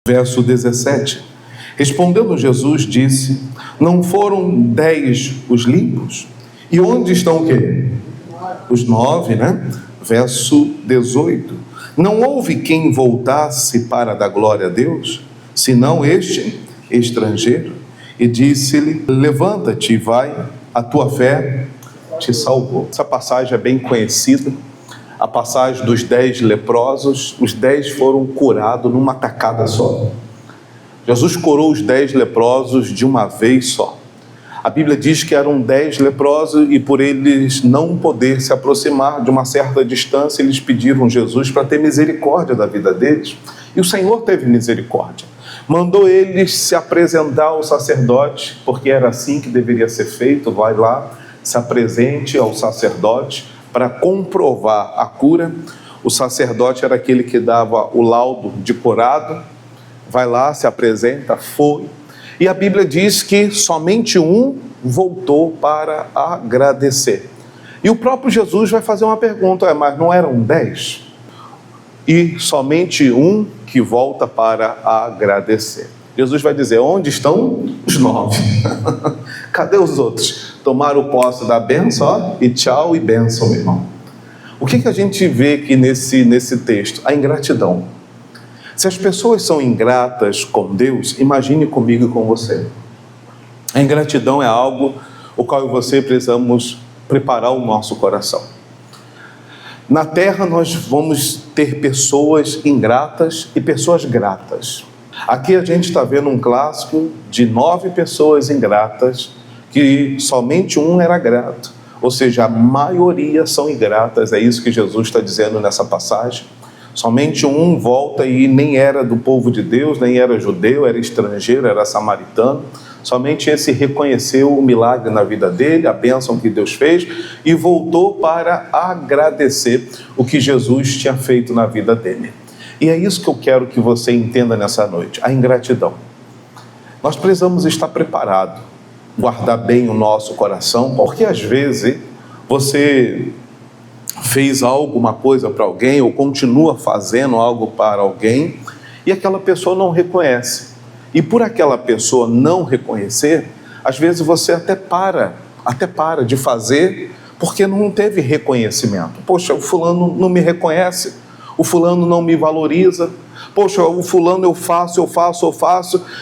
Verso 17. Respondendo Jesus, disse: não foram 10 os limpos? E onde estão o quê? Os 9, né? Verso 18. Não houve quem voltasse para dar glória a Deus, senão este estrangeiro. E disse-lhe: levanta-te e vai, a tua fé te salvou. Essa passagem é bem conhecida, a passagem dos 10 leprosos. Os 10 foram curados numa tacada só. Jesus curou os 10 leprosos de uma vez só. A Bíblia diz que eram 10 leprosos e por eles não poder se aproximar de uma certa distância, eles pediram a Jesus para ter misericórdia da vida deles. E o Senhor teve misericórdia. Mandou eles se apresentar ao sacerdote, porque era assim que deveria ser feito. Vai lá, se apresente ao sacerdote para comprovar a cura. O sacerdote era aquele que dava o laudo de curado. Vai lá, se apresenta, foi. E a Bíblia diz que somente um voltou para agradecer. E o próprio Jesus vai fazer uma pergunta: mas não eram 10? E somente um que volta para agradecer. Jesus vai dizer: onde estão os 9? Cadê os outros? Tomaram posse da bênção, ó, e tchau e bênção, meu irmão. O que a gente vê aqui nesse texto? A ingratidão. Se as pessoas são ingratas com Deus, imagine comigo e com você. A ingratidão é algo o qual eu e você precisamos preparar o nosso coração. Na terra nós vamos ter pessoas ingratas e pessoas gratas. Aqui a gente está vendo um clássico de 9 pessoas ingratas, que somente um era grato. Ou seja, a maioria são ingratas, é isso que Jesus está dizendo nessa passagem. Somente um volta e nem era do povo de Deus, nem era judeu, era estrangeiro, era samaritano. Somente esse reconheceu o milagre na vida dele, a bênção que Deus fez, e voltou para agradecer o que Jesus tinha feito na vida dele. E é isso que eu quero que você entenda nessa noite, a ingratidão. Nós precisamos estar preparados, guardar bem o nosso coração, porque às vezes você fez alguma coisa para alguém, ou continua fazendo algo para alguém, e aquela pessoa não reconhece. E por aquela pessoa não reconhecer, às vezes você até para de fazer, porque não teve reconhecimento. Poxa, o fulano não me reconhece, o fulano não me valoriza, poxa, o fulano eu faço,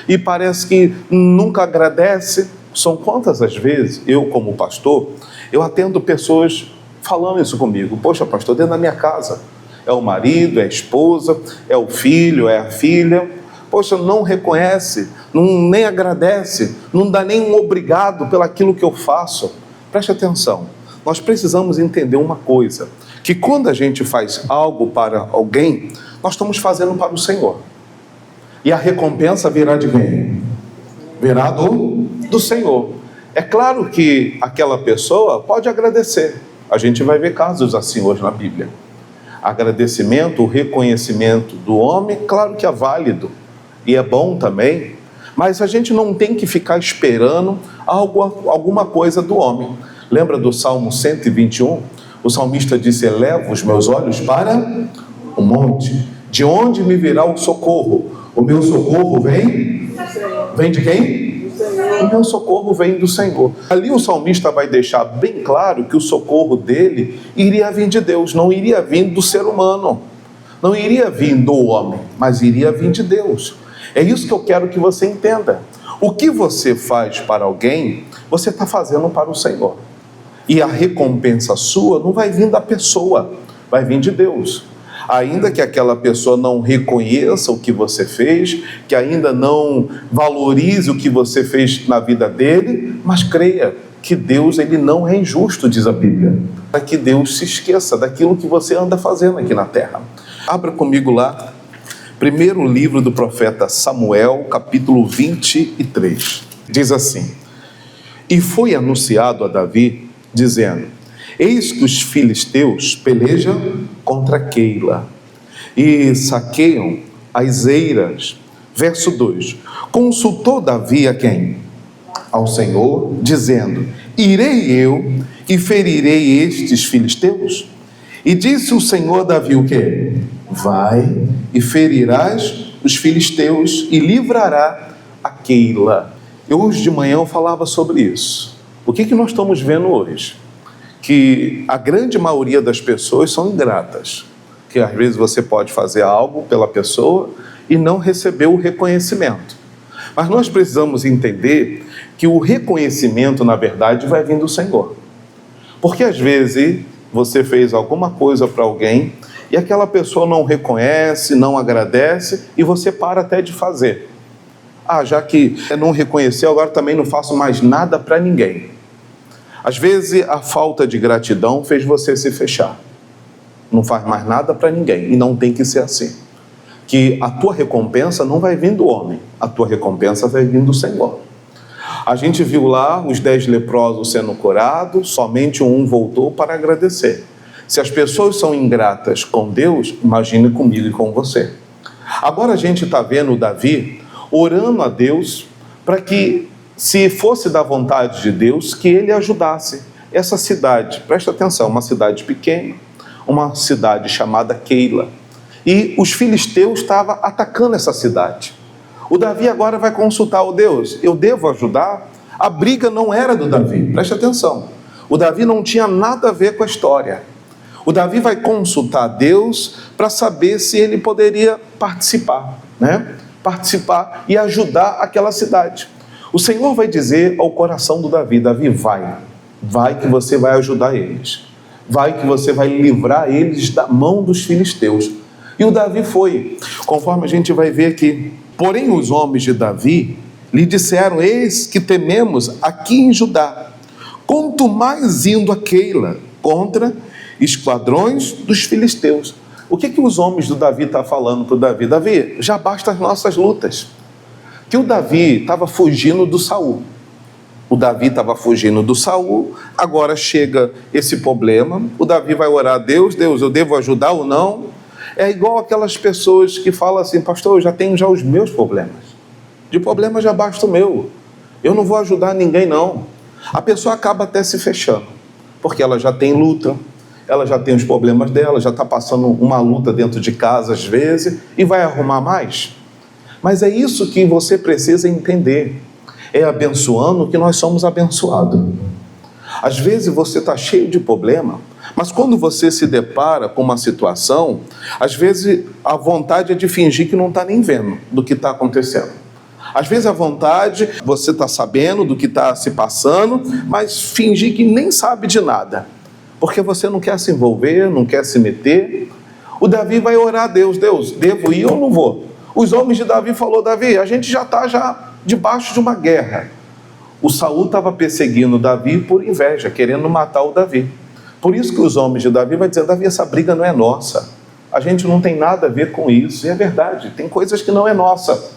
e parece que nunca agradece. São quantas as vezes, eu como pastor, eu atendo pessoas falando isso comigo: poxa, pastor, dentro da minha casa, é o marido, é a esposa, é o filho, é a filha, poxa, não reconhece, nem agradece, não dá nem um obrigado pelaquilo que eu faço. Preste atenção, nós precisamos entender uma coisa, que quando a gente faz algo para alguém, nós estamos fazendo para o Senhor, e a recompensa virá de quem? Virá do Senhor. É claro que aquela pessoa pode agradecer. A gente vai ver casos assim hoje na Bíblia. Agradecimento, o reconhecimento do homem, claro que é válido e é bom também, mas a gente não tem que ficar esperando alguma coisa do homem. Lembra do Salmo 121? O salmista disse: elevo os meus olhos para o monte. De onde me virá o socorro? O meu socorro vem de quem? O meu socorro vem do Senhor. Ali o salmista vai deixar bem claro que o socorro dele iria vir de Deus, não iria vir do ser humano, não iria vir do homem, mas iria vir de Deus. É isso que eu quero que você entenda. O que você faz para alguém, você está fazendo para o Senhor. E a recompensa sua não vai vir da pessoa, vai vir de Deus. Ainda que aquela pessoa não reconheça o que você fez, que ainda não valorize o que você fez na vida dele, mas creia que Deus, ele não é injusto, diz a Bíblia, para que Deus se esqueça daquilo que você anda fazendo aqui na terra. Abra comigo lá, primeiro livro do profeta Samuel, capítulo 23. Diz assim: e foi anunciado a Davi, dizendo: eis que os filisteus pelejam contra Keila e saqueiam as eiras. Verso 2: consultou Davi a quem? Ao Senhor, dizendo: irei eu e ferirei estes filisteus? E disse o Senhor a Davi o quê? Vai e ferirás dos filisteus e livrará a Keila. Hoje de manhã eu falava sobre isso. O que nós estamos vendo hoje? Que a grande maioria das pessoas são ingratas. Que às vezes você pode fazer algo pela pessoa e não receber o reconhecimento. Mas nós precisamos entender que o reconhecimento, na verdade, vai vir do Senhor. Porque às vezes você fez alguma coisa para alguém e aquela pessoa não reconhece, não agradece e você para até de fazer. Já que não reconheceu, agora também não faço mais nada para ninguém. Às vezes a falta de gratidão fez você se fechar. Não faz mais nada para ninguém e não tem que ser assim. Que a tua recompensa não vai vir do homem, a tua recompensa vai vir do Senhor. A gente viu lá os 10 leprosos sendo curados, somente um voltou para agradecer. Se as pessoas são ingratas com Deus, imagine comigo e com você. Agora a gente está vendo Davi orando a Deus para que, se fosse da vontade de Deus, que ele ajudasse essa cidade. Presta atenção, uma cidade pequena, uma cidade chamada Keila. E os filisteus estavam atacando essa cidade. O Davi agora vai consultar o Deus. Eu devo ajudar? A briga não era do Davi. Preste atenção. O Davi não tinha nada a ver com a história. O Davi vai consultar Deus para saber se ele poderia participar, Participar e ajudar aquela cidade. O Senhor vai dizer ao coração do Davi: Davi, vai que você vai ajudar eles. Vai que você vai livrar eles da mão dos filisteus. E o Davi foi, conforme a gente vai ver aqui. Porém os homens de Davi lhe disseram: eis que tememos aqui em Judá, quanto mais indo a Keila contra esquadrões dos filisteus. O que os homens do Davi estão falando para o Davi? Davi, já basta as nossas lutas. Que o Davi estava fugindo do Saul. O Davi estava fugindo do Saul, agora chega esse problema, o Davi vai orar a Deus: Deus, eu devo ajudar ou não? É igual aquelas pessoas que falam assim: pastor, eu já tenho os meus problemas. De problema já basta o meu. Eu não vou ajudar ninguém não. A pessoa acaba até se fechando, porque ela já tem luta, ela já tem os problemas dela, já está passando uma luta dentro de casa às vezes, e vai arrumar mais. Mas é isso que você precisa entender. É abençoando que nós somos abençoados. Às vezes você está cheio de problema, mas quando você se depara com uma situação, às vezes a vontade é de fingir que não está nem vendo do que está acontecendo. Às vezes a vontade, você está sabendo do que está se passando, mas fingir que nem sabe de nada, porque você não quer se envolver, não quer se meter. O Davi vai orar a Deus: Deus, devo ir ou não vou? Os homens de Davi falaram: Davi, a gente já está debaixo de uma guerra. O Saul estava perseguindo Davi por inveja, querendo matar o Davi. Por isso que os homens de Davi vão dizer: Davi, essa briga não é nossa. A gente não tem nada a ver com isso. E é verdade, tem coisas que não é nossa.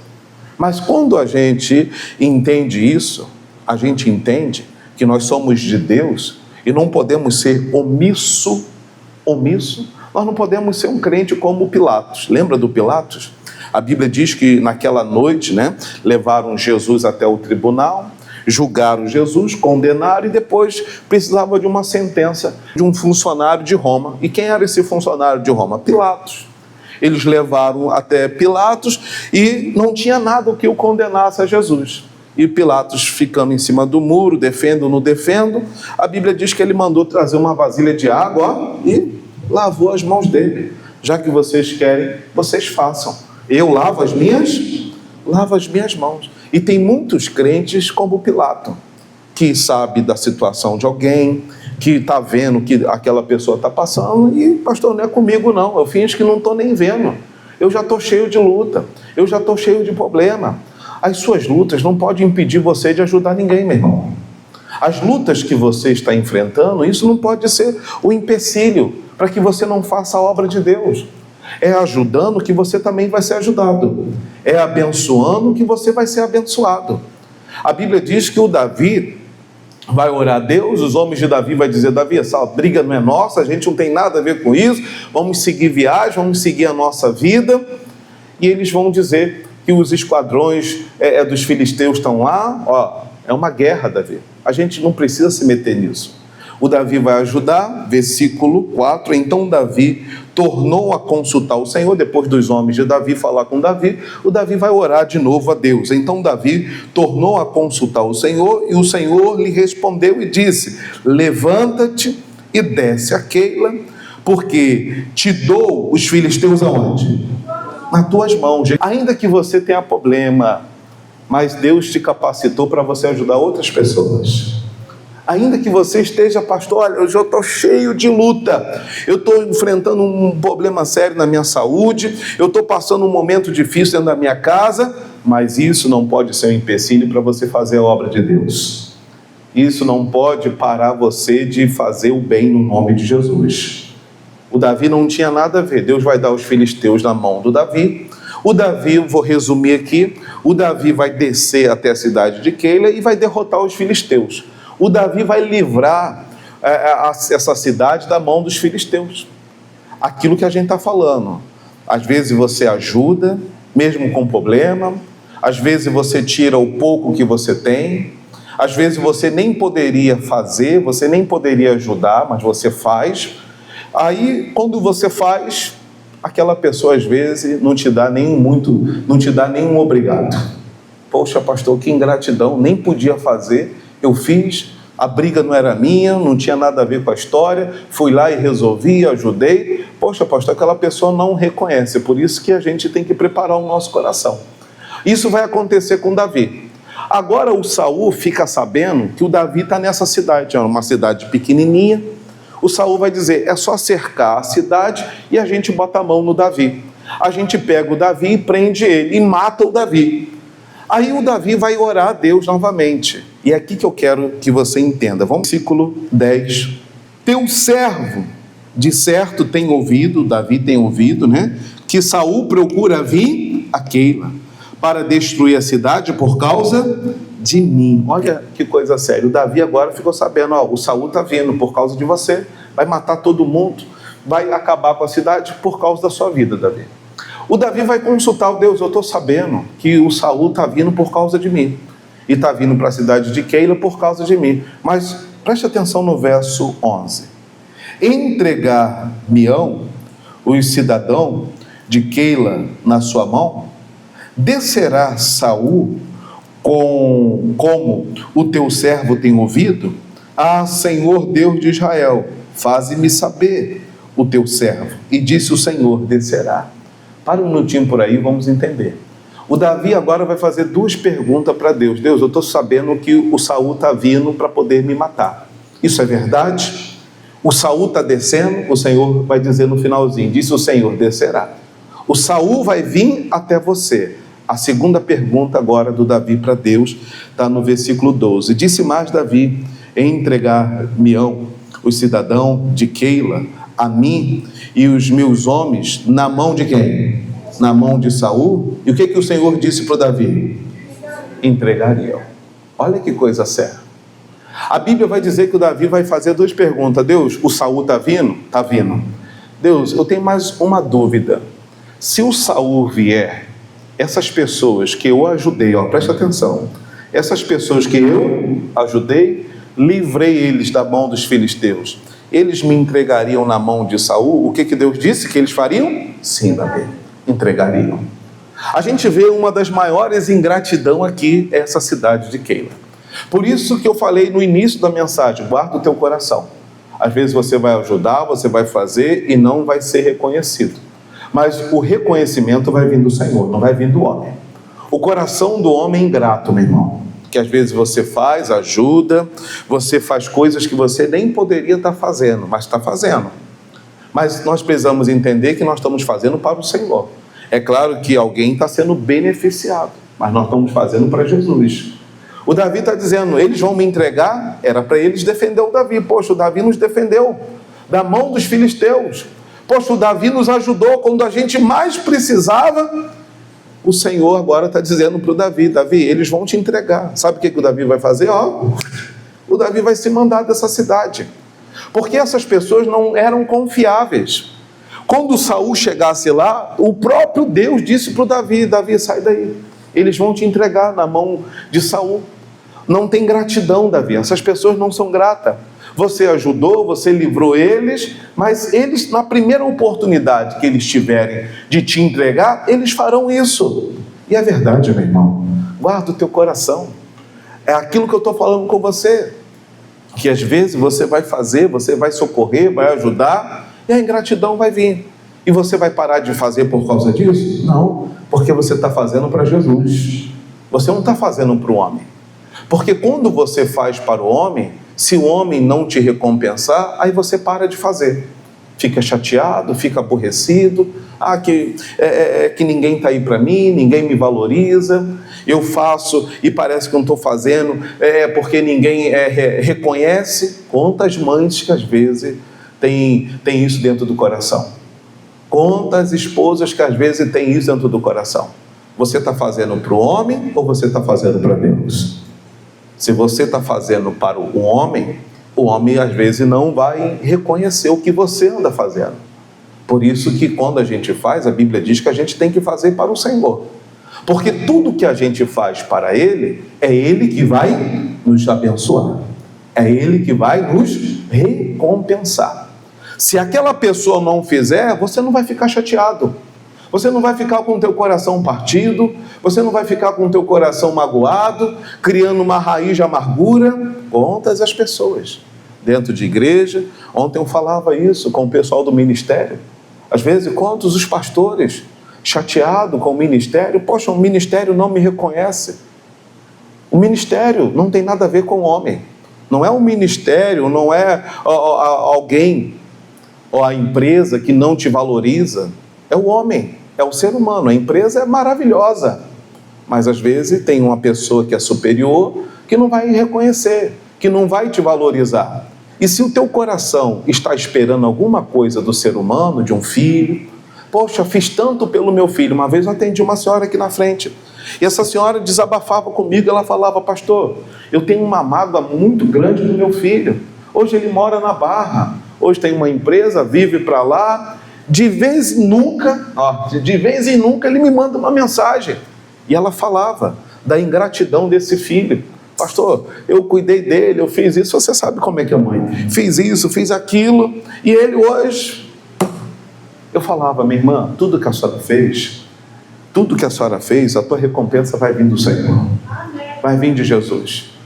Mas quando a gente entende isso, a gente entende que nós somos de Deus e não podemos ser omisso. Nós não podemos ser um crente como Pilatos. Lembra do Pilatos? A Bíblia diz que naquela noite, levaram Jesus até o tribunal, julgaram Jesus, condenaram e depois precisava de uma sentença de um funcionário de Roma. E quem era esse funcionário de Roma? Pilatos. Eles levaram até Pilatos e não tinha nada que o condenasse a Jesus. E Pilatos, ficando em cima do muro, defendo ou não defendo, a Bíblia diz que ele mandou trazer uma vasilha de água e lavou as mãos dele. Já que vocês querem, vocês façam. Eu lavo as minhas mãos. E tem muitos crentes como Pilato, que sabe da situação de alguém, que está vendo que aquela pessoa está passando, e pastor, não é comigo não, eu finjo que não estou nem vendo. Eu já estou cheio de luta, eu já estou cheio de problema. As suas lutas não podem impedir você de ajudar ninguém, meu irmão. As lutas que você está enfrentando, isso não pode ser o empecilho para que você não faça a obra de Deus. É ajudando que você também vai ser ajudado. É abençoando que você vai ser abençoado. A Bíblia diz que o Davi vai orar a Deus, os homens de Davi vai dizer: Davi, essa briga não é nossa, a gente não tem nada a ver com isso, vamos seguir viagem, vamos seguir a nossa vida. E eles vão dizer que os esquadrões dos filisteus estão lá. É uma guerra, Davi. A gente não precisa se meter nisso. O Davi vai ajudar, versículo 4, então Davi tornou a consultar o Senhor, depois dos homens de Davi falar com Davi, o Davi vai orar de novo a Deus. Então Davi tornou a consultar o Senhor, e o Senhor lhe respondeu e disse: levanta-te e desce a Keila, porque te dou os filisteus aonde? Nas tuas mãos. Ainda que você tenha problema, mas Deus te capacitou para você ajudar outras pessoas. Ainda que você esteja, pastor, olha, eu já estou cheio de luta, eu estou enfrentando um problema sério na minha saúde, eu estou passando um momento difícil dentro da minha casa, mas isso não pode ser um empecilho para você fazer a obra de Deus. Isso não pode parar você de fazer o bem no nome de Jesus. O Davi não tinha nada a ver. Deus vai dar os filisteus na mão do Davi. O Davi, vou resumir aqui, o Davi vai descer até a cidade de Keila e vai derrotar os filisteus. O Davi vai livrar essa cidade da mão dos filisteus. Aquilo que a gente está falando. Às vezes você ajuda, mesmo com problema. Às vezes você tira o pouco que você tem. Às vezes você nem poderia fazer, você nem poderia ajudar, mas você faz. Aí, quando você faz, aquela pessoa às vezes não te dá nenhum obrigado. Poxa, pastor, que ingratidão, nem podia fazer. Eu fiz, a briga não era minha, não tinha nada a ver com a história, fui lá e resolvi, ajudei. Poxa, pastor, aquela pessoa não reconhece, por isso que a gente tem que preparar o nosso coração. Isso vai acontecer com Davi. Agora o Saul fica sabendo que o Davi está nessa cidade, é uma cidade pequenininha. O Saul vai dizer, é só cercar a cidade e a gente bota a mão no Davi. A gente pega o Davi e prende ele e mata o Davi. Aí o Davi vai orar a Deus novamente. E é aqui que eu quero que você entenda. Vamos, versículo 10. Teu servo, de certo tem ouvido, Davi tem ouvido, né? Que Saul procura vir a Keila para destruir a cidade por causa de mim. Olha que coisa séria. O Davi agora ficou sabendo, ó, o Saul está vindo por causa de você. Vai matar todo mundo. Vai acabar com a cidade por causa da sua vida, Davi. O Davi vai consultar o Deus. Eu estou sabendo que o Saul está vindo por causa de mim. E está vindo para a cidade de Keila por causa de mim. Mas preste atenção no verso 11. Entregar-me-ão os cidadãos de Keila na sua mão? Descerá Saul como o teu servo tem ouvido? Ah, Senhor Deus de Israel, faze-me saber o teu servo. E disse o Senhor, descerá. Para um minutinho por aí, vamos entender. O Davi agora vai fazer duas perguntas para Deus. Deus, eu estou sabendo que o Saul está vindo para poder me matar. Isso é verdade? O Saul está descendo, o Senhor vai dizer no finalzinho, disse o Senhor, descerá. O Saul vai vir até você. A segunda pergunta agora do Davi para Deus está no versículo 12. Disse mais Davi, entregar-me-ão os cidadãos de Keila a mim e os meus homens na mão de quem? Na mão de Saul. E o que o Senhor disse para o Davi? Entregariam. Olha que coisa séria. A Bíblia vai dizer que o Davi vai fazer duas perguntas. Deus, o Saul está vindo? Está vindo. Deus, eu tenho mais uma dúvida. Se o Saul vier, essas pessoas que eu ajudei, ó, presta atenção, essas pessoas que eu ajudei, livrei eles da mão dos filisteus, eles me entregariam na mão de Saul? O que Deus disse que eles fariam? Sim, Davi, entregariam. A gente vê uma das maiores ingratidão aqui, essa cidade de Keila. Por isso que eu falei no início da mensagem, guarda o teu coração. Às vezes você vai ajudar, você vai fazer e não vai ser reconhecido. Mas o reconhecimento vai vir do Senhor, não vai vir do homem. O coração do homem é ingrato, meu irmão. Que às vezes você faz, ajuda, você faz coisas que você nem poderia estar fazendo, mas está fazendo. Mas nós precisamos entender que nós estamos fazendo para o Senhor. É claro que alguém está sendo beneficiado, mas nós estamos fazendo para Jesus. O Davi está dizendo, eles vão me entregar, era para eles defender o Davi. Poxa, o Davi nos defendeu da mão dos filisteus. Poxa, o Davi nos ajudou quando a gente mais precisava. O Senhor agora está dizendo para o Davi, Davi, eles vão te entregar. Sabe o que o Davi vai fazer? O Davi vai se mandar dessa cidade. Porque essas pessoas não eram confiáveis. Quando Saul chegasse lá, o próprio Deus disse para o Davi, Davi, sai daí. Eles vão te entregar na mão de Saul. não tem gratidão, Davi. Essas pessoas não são gratas. Você ajudou, você livrou eles, mas eles, na primeira oportunidade que eles tiverem de te entregar, eles farão isso. E é verdade, meu irmão. Guarda o teu coração. É aquilo que eu estou falando com você. Que às vezes você vai fazer, você vai socorrer, vai ajudar, e a ingratidão vai vir. E você vai parar de fazer por causa disso? Não, porque você está fazendo para Jesus. Você não está fazendo para o homem. Porque quando você faz para o homem, se o homem não te recompensar, aí você para de fazer. Fica chateado, fica aborrecido. Que ninguém está aí para mim, ninguém me valoriza. Eu faço e parece que não estou fazendo, porque ninguém reconhece. Quantas mães que às vezes tem isso dentro do coração? Quantas esposas que às vezes têm isso dentro do coração? Você está fazendo para o homem ou você está fazendo para Deus? Se você está fazendo para o homem às vezes não vai reconhecer o que você anda fazendo. Por isso que quando a gente faz, a Bíblia diz que a gente tem que fazer para o Senhor. Porque tudo que a gente faz para Ele, é Ele que vai nos abençoar. É Ele que vai nos recompensar. Se aquela pessoa não fizer, você não vai ficar chateado. Você não vai ficar com o teu coração partido, você não vai ficar com o teu coração magoado, criando uma raiz de amargura. Quantas as pessoas dentro de igreja, ontem eu falava isso com o pessoal do ministério, às vezes quantos os pastores chateados com o ministério, poxa, o ministério não me reconhece. O ministério não tem nada a ver com o homem, não é o ministério, não é alguém ou a empresa que não te valoriza, é o homem, é o ser humano. A empresa é maravilhosa, mas às vezes tem uma pessoa que é superior que não vai reconhecer, que não vai te valorizar. E se o teu coração está esperando alguma coisa do ser humano, de um filho, poxa, fiz tanto pelo meu filho. Uma vez eu atendi uma senhora aqui na frente, e essa senhora desabafava comigo, ela falava: pastor, eu tenho uma mágoa muito grande do meu filho. Hoje ele mora na Barra, hoje tem uma empresa, vive para lá, de vez em nunca ele me manda uma mensagem. E ela falava da ingratidão desse filho. Pastor, eu cuidei dele, eu fiz isso, você sabe como é que é mãe. Fiz isso, fiz aquilo, e ele hoje... Eu falava: minha irmã, tudo que a senhora fez, a tua recompensa vai vir do Senhor. Vai vir de Jesus.